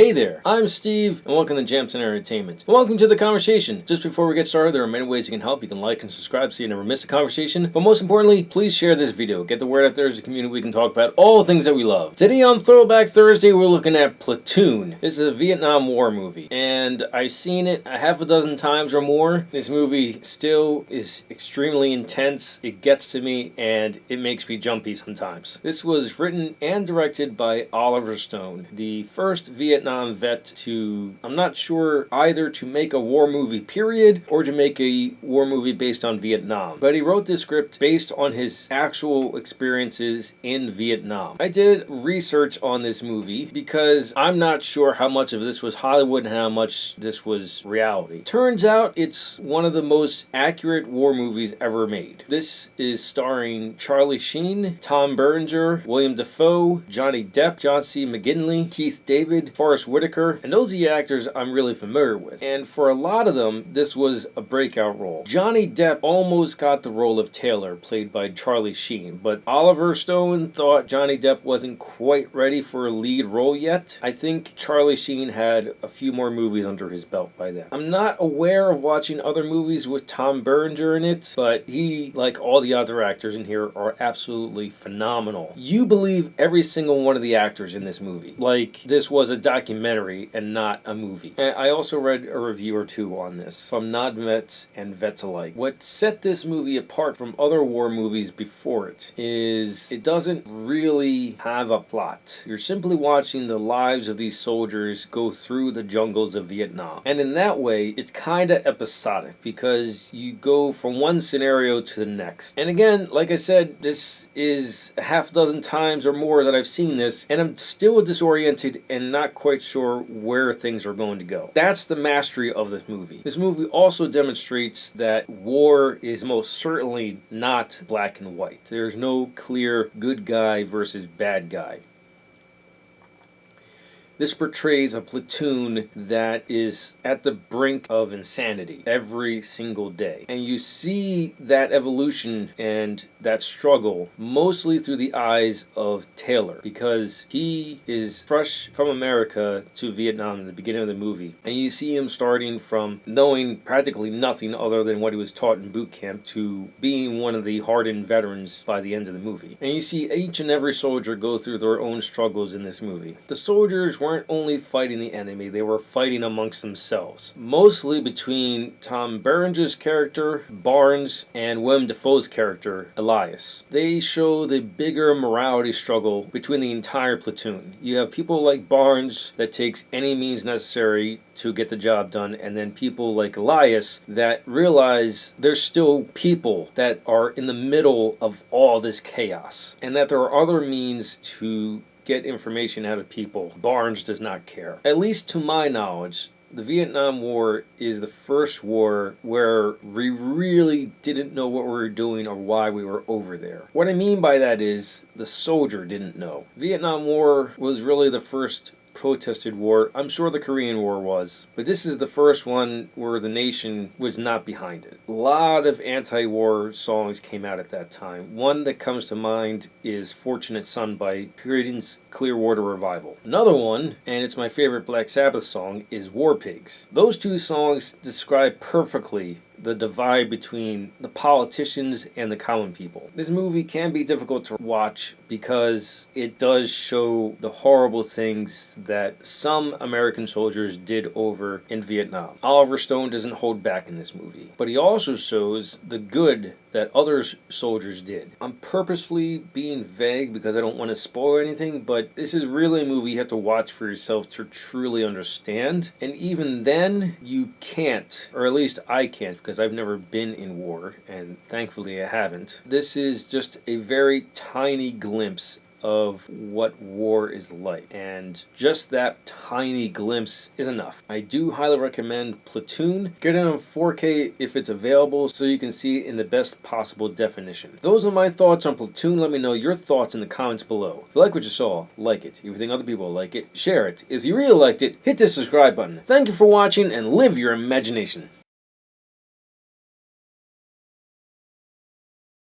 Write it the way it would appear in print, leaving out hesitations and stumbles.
Hey there, I'm Steve, and welcome to Jamsin Entertainment. And welcome to the conversation. Just before we get started, there are many ways you can help. You can like and subscribe so you never miss a conversation. But most importantly, please share this video. Get the word out there as a community. We can talk about all the things that we love. Today on Throwback Thursday, we're looking at Platoon. This is a Vietnam War movie, and I've seen it a half a dozen times or more. This movie still is extremely intense. It gets to me, and it makes me jumpy sometimes. This was written and directed by Oliver Stone, the first Vietnam vet to, I'm not sure, either to make a war movie period or to make a war movie based on Vietnam. But he wrote this script based on his actual experiences in Vietnam. I did research on this movie because I'm not sure how much of this was Hollywood and how much this was reality. Turns out it's one of the most accurate war movies ever made. This is starring Charlie Sheen, Tom Berenger, William Dafoe, Johnny Depp, John C. McGinley, Keith David, Forrest Whitaker, and those are the actors I'm really familiar with. And for a lot of them, this was a breakout role. Johnny Depp almost got the role of Taylor, played by Charlie Sheen, but Oliver Stone thought Johnny Depp wasn't quite ready for a lead role yet. I think Charlie Sheen had a few more movies under his belt by then. I'm not aware of watching other movies with Tom Berenger in it, but he, like all the other actors in here, are absolutely phenomenal. You believe every single one of the actors in this movie. Like, this was a documentary and not a movie. And I also read a review or two on this from non-vets and vets alike. What set this movie apart from other war movies before it is it doesn't really have a plot. You're simply watching the lives of these soldiers go through the jungles of Vietnam. And in that way, it's kind of episodic because you go from one scenario to the next. And again, like I said, this is a half dozen times or more that I've seen this, and I'm still disoriented and not quite sure where things are going to go. That's the mastery of this movie. This movie also demonstrates that war is most certainly not black and white. There's no clear good guy versus bad guy. This portrays a platoon that is at the brink of insanity every single day. And you see that evolution and that struggle mostly through the eyes of Taylor, because he is fresh from America to Vietnam in the beginning of the movie. And you see him starting from knowing practically nothing other than what he was taught in boot camp to being one of the hardened veterans by the end of the movie. And you see each and every soldier go through their own struggles in this movie. The soldiers weren't only fighting the enemy, they were fighting amongst themselves. Mostly between Tom Berenger's character, Barnes, and Willem Dafoe's character, Elias. They show the bigger morality struggle between the entire platoon. You have people like Barnes that takes any means necessary to get the job done, and then people like Elias that realize there's still people that are in the middle of all this chaos, and that there are other means to get information out of people. Barnes does not care. At least to my knowledge, the Vietnam War is the first war where we really didn't know what we were doing or why we were over there. What I mean by that is the soldier didn't know. Vietnam War was really the first protested war. I'm sure the Korean War was, but this is the first one where the nation was not behind it. A lot of anti-war songs came out at that time. One that comes to mind is Fortunate Son by Creedence Clearwater Revival. Another one, and it's my favorite Black Sabbath song, is War Pigs. Those two songs describe perfectly the divide between the politicians and the common people. This movie can be difficult to watch because it does show the horrible things that some American soldiers did over in Vietnam. Oliver Stone doesn't hold back in this movie, but he also shows the good that other soldiers did. I'm purposefully being vague because I don't want to spoil anything, but this is really a movie you have to watch for yourself to truly understand. And even then, you can't, or at least I can't, because I've never been in war, and thankfully I haven't. This is just a very tiny glimpse of what war is like, and just that tiny glimpse is enough. I do highly recommend Platoon. Get it on 4K if it's available so you can see it in the best possible definition. Those are my thoughts on Platoon. Let me know your thoughts in the comments below. If you like what you saw, like it. If you think other people like it, share it. If you really liked it, hit the subscribe button. Thank you for watching, and live your imagination.